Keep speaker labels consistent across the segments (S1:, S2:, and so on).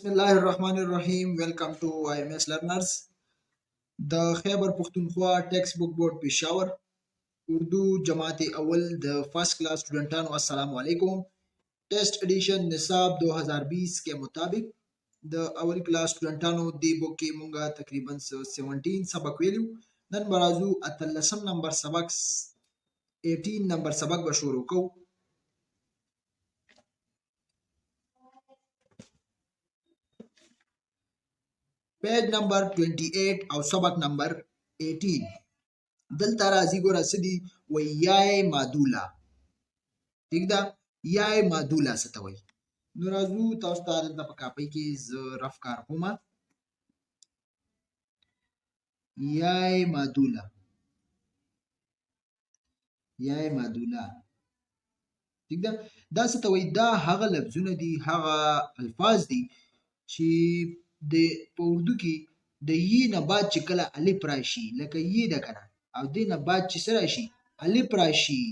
S1: Bismillahirrahmanirrahim. Welcome to IMS Learners. The Khyber Pakhtunkhwa textbook board Peshawar. Urdu Jamaat Awal the first class स्टूडेंटान अस्सलाम वालेकुम. Test addition निसाब 2020 के मुताबिक द अवल क्लास स्टूडेंटानो दी बुक की मुंगा तकरीबन 17 सबक वेल्यू नन बराजू अतलसम नंबर सबक 18 नंबर सबक बशुरू को पेज नंबर 28 और सबक नंबर 18 دلته راځي ګوره څه دي وایي یای معدوله ټیک ده یای معدوله څه ته وایي نو راځو تاسو ته دلته په کاپۍ کې زه رف کار کوم یای معدوله ټیک ده دا څه ته وایي دا هغه لفظونه دي هغه الفاظ دي چې د په اردو کې د یې نه بعد چې کله الف راشي لکه یې ده کنه او دې نه بعد چې څه راشي الف راشي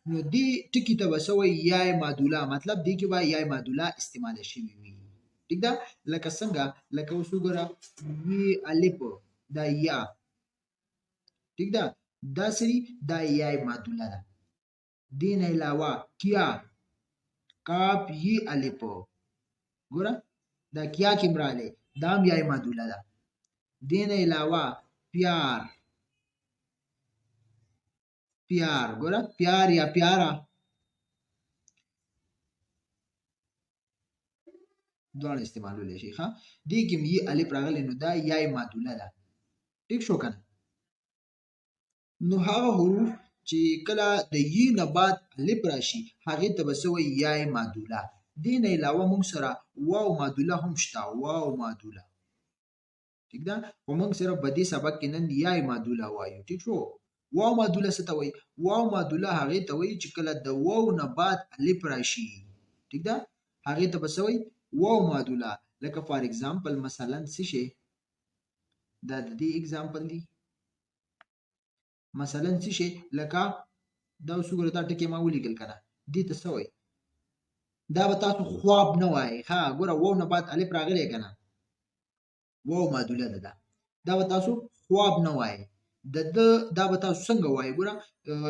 S1: نو دې ټکي ته به څه وایي یای معدوله مطلب دې کې به یای معدوله استعماله شوې وي ټیک ده لکه څنګه لکه اوس وګوره یې الف دا یا ټیک ده دا سری دا یای معدوله ده دې نه علاوه کیا کاف یې الف ګوره دا کیا کې مراله دا هم یای معدوله ده دې نه علاوه پیار ګوره پیار یا پیارا دواړه استعمالولی شي ښه دې کې یې الف راغلی نو دا یای معدوله ده ټیک شو کنه نو هغه حروف چې کله د یې نه بعد الف راشي هغې ته به څه وایي یای معدوله دې نه علاوه موږ سره واو معدوله هم شته واو معدوله ټیک ده خو موږ صرف په دې سبق کې نن یای معدوله وایو ټیک شو واو معدوله څه ته وایي واو معدوله هغې ته وایي چې کله د واو نه بعد الف راشي ټیک ده هغې ته به څه وایي واو معدوله لکه فار اگزامپل مثلا څه شی دا د دې اگزامپل دی مثلا څه شی لکه دا اوس وګوره دا ټکي ما ولیکل کنه دې ته څه وایي دا به تاسو خواب نه وایي ښه ګوره واو نه بعد الف راغلی کنه واو معدوله ده دا به تاسو خواب نه وایي دا به تاسو څنګه وایي ګوره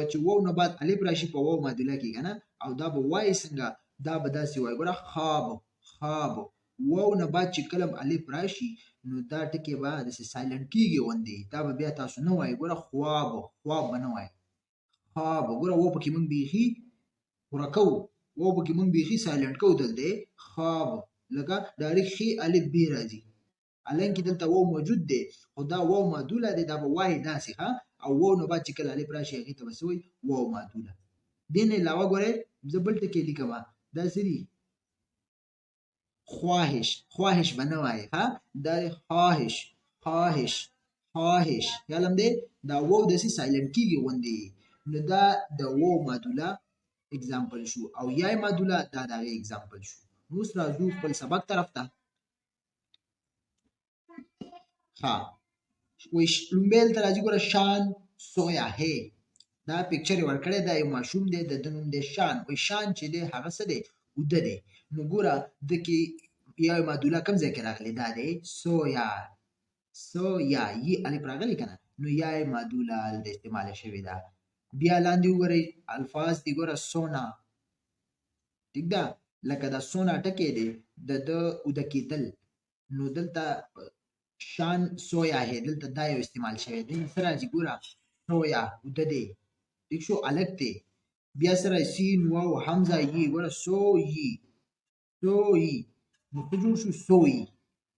S1: چې واو نه بعد الف راشي په واو معدوله کې کنه او دا به وایي څنګه دا به داسې وایي ګوره خواب واو نه بعد چې کلم الف راشي نو دا ټکی به داسې سایلنټ کیږي غوندې دا به بیا تاسو نه وایي ګوره خواب به نه وایي خواب ګوره واو پکې موږ بیخي ورکو واو پکې موږ بیخي سایلنټ کوو دلته خواب لکه ډایرکټ خي الف بي راځي حالانکه دلته واو موجود دی خو دا واو معدوله دی دا به وایي داسې ښه او واو نه بعد چې کله الف راشي هغې ته به څه وایي واو معدوله دې نه علاوه ګورئ زه بل ټکی لیکم دا څه دي خواهش به نه وایي ښه دا دی خواهش خیال هم دی دا واو داسې سایلنټ کېږي غوندې نو دا د واو معدوله اگزامپل شو او یای معدوله دا د هغې اگزامپل شو نو اوس راځو خپل سبق طرف ته ها لومبی دلته راځي ګوره شان سویا هی دا پکچر یې ورکړی دا یو ماشوم دی د ده نوم دی شان وایي شان چې دی هغه څه دی اوده دی نو ګوره ده کې یو معدوله کوم ځای کې راغلی دا دی سویا یې الف راغلی که نه نو یا یې معدوله هلته استعماله شوې ده بیا لاندې وګورئ الفاظ دي ګوره سونا ټیک ده لکه دا سونا ټکی دی د ده اوده کېدل نو دلته شان سویا هی دلته دا یو استعمال شوی دی څه راځي ګوره سویا اوده دی ټیک شو الګ دی بیا سره سین واو حمزه یې ګوره سویي نو څه جوړ شو سویي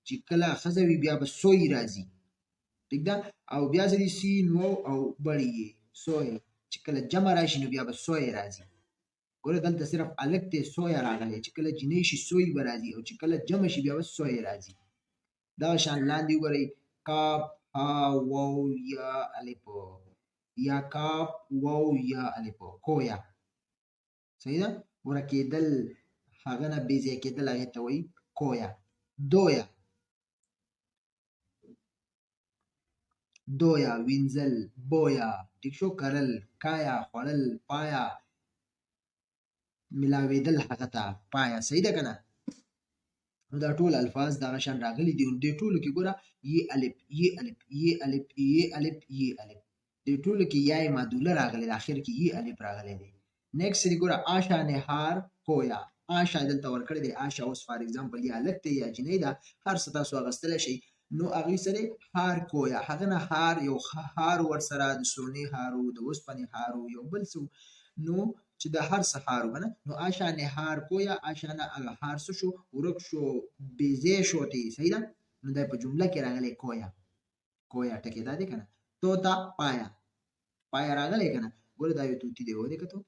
S1: چې کله ښځه وي بیا به سوی راځي ټیک ده او بیا ځلې سین واو او بړی یې سوی چې کله جمع راشي نو بیا به سوی راځي ګوره دلته صرف الګ دی سویا راغلی چې کله جنۍ شي سوی به راځي او چې کله جمع شي بیا به سوی راځي دا شان لاندې وګورئ کاف ها واو یا الف یا کاف واو یا الف کویا صحیح ده ورکېدل هغه نه بې ځایه کېدل هغې ته وایي کویا دویا وینځل بویا ټیک شو کرل کایا خوړل پایا ملاوېدل هغه ته پایا صحیح ده که نه نو دا ټول الفاظ دغه شان راغلي دي. دې ټولو کې ګوره ی الف ی الف ی الف ی الف ی الف دې ټولو کې یا مادوله راغلي د اخر کې ی الف راغلي دي. نیکسټ دی ګوره آشا نهار کویا آشا دلته ورکړی دی آشا اوس فار ایگزامپل یا الک دی یا جنۍ ده هر څه تاسو اغوستلی شئ نو هغې سره هار کویا هغه نه هار یو هار ورسره د سونې هار و د اوسپنې هار و یو بل څه نو چې د هر څه هار و نو آشا نهار کویا آشا نه هغه هار څه شو ورک شو بېځې شو تی صحیح ده نو دا په جمله کې راغلی کویا کویا ټکې دا دی که نه توتا پایا پایا راغلی که نه ګوره دا یو توتي دی ودې کتو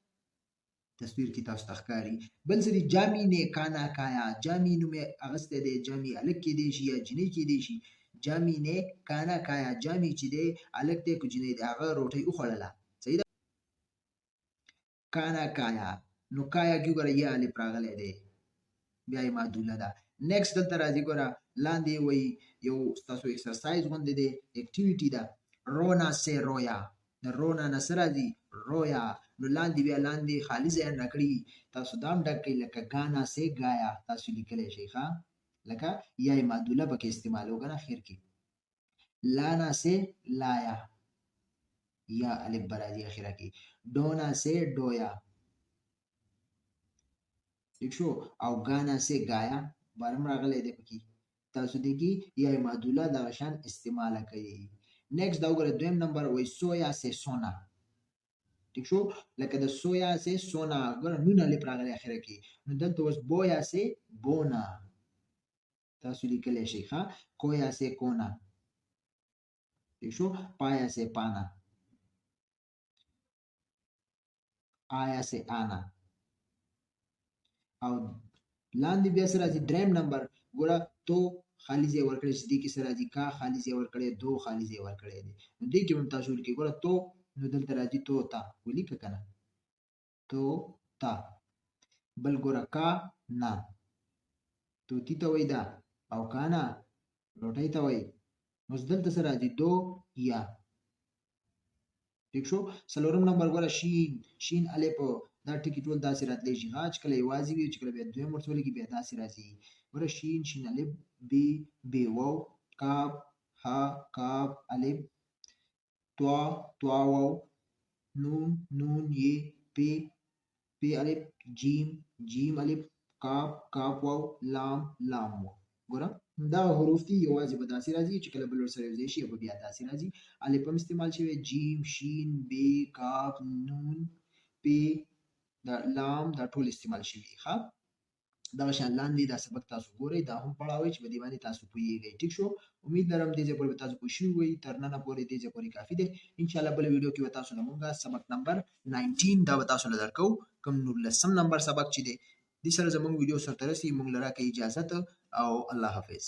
S1: تصویر کې تاسو ته ښکاري بل څه دي جامي نه کانا کایا جامي نوم یې اغوستی دی جامي هلک کیدی شي یا جنۍ کیدی شي جامي نه کانا کایا جامي چې دی هلک دی که جنۍ دی هغه روټۍ وخوړله صحیح ده کانا کایا نو کایا کې ګوره یا الف راغلی دی بیا یې معدوله ده نیکسټ دلته راځي ګوره لاندې وایي یو ستاسو ایکسرسایز غوندې دی اکټیویټي ده رونا سه رویا د رونا نه څه راځي رویا نو لاندې بیا لاندې خالي ځای راکړي تاسو دا هم ډک کړئ لکه ګانا سه ګایا تاسو لیکلی شئ ښه لکه یا یې معدوله پکې استعمالوو که نه اخر کې لانا سه لایا یا الف به راځي اخره کې ډونا سه ډویا ٹھیک شو او ګانا سه ګایا بارم راغلی دی پکې تاسو دې کې یا یې معدوله دغه شان استعماله کوي نیکسټ دا وګورئ دویم نمبر وایي سویا سه سونا ٹھیک شو لکه د سویا سه سونا ګوره نون الف راغلی اخره کې نو دلته اوس بویا سه بونا تاسو لیکلی شئ ښه کویا سه کونا ٹھیک شو پایا سه پانا آیا سه آنا او لاندې بیا څه راځي دریم نمبر ګوره تو خالي ځای ورکړی چې دې کې څه راځي کا خالي ځای ورکړی دو خالي ځای ورکړی دی نو دې کې هم تاسو ولیکئ ګوره تو نو دلته راځي تو تا ولیکه که نه تو تا بل ګوره کا نه توتي ته وایي دا او کا نه روټۍ ته وایي اوس دلته څه راځي دو یا ٹھیک شو څلورم نمبر ګوره شین شین الف دا ټکي ټول داسې راتلی شي چې کله یوازې وي چې کله بیا دویم ورته ولیکي بیا داسې راځي ګوره شین شین الف بی بی واو کاف ها کاف الف توا توا واو نون نون یې پی پی الف جیم جیم الف کاف کاف واو لام لام واو ګوره دا حروف دي یوازې به داسې راځي چې کله بل ورسره یوځای شي به بیا داسې راځي الف هم استعمال شوی جیم شین بی کاف نون پی دا لام دا ټول استعمال شوي ښه دغه شان لاندې دا سبق تاسو ګورئ دا هم پړاوئ چې په دې باندې تاسو پوهیږئ ټیک شو امید لرم دې ځای پورې به تاسو پوه شوي وئ تر ننه پورې دې ځای پورې کافي دی انشاءالله بله ویډیو کې به تاسو نه مونږ سبق نمبر 19 دا به تاسو له درکو کوم 19 نمبر سبق چې دی دې سره زموږ ویډیو سرته رسي مونږ له راکړئ اجازت او الله حافظ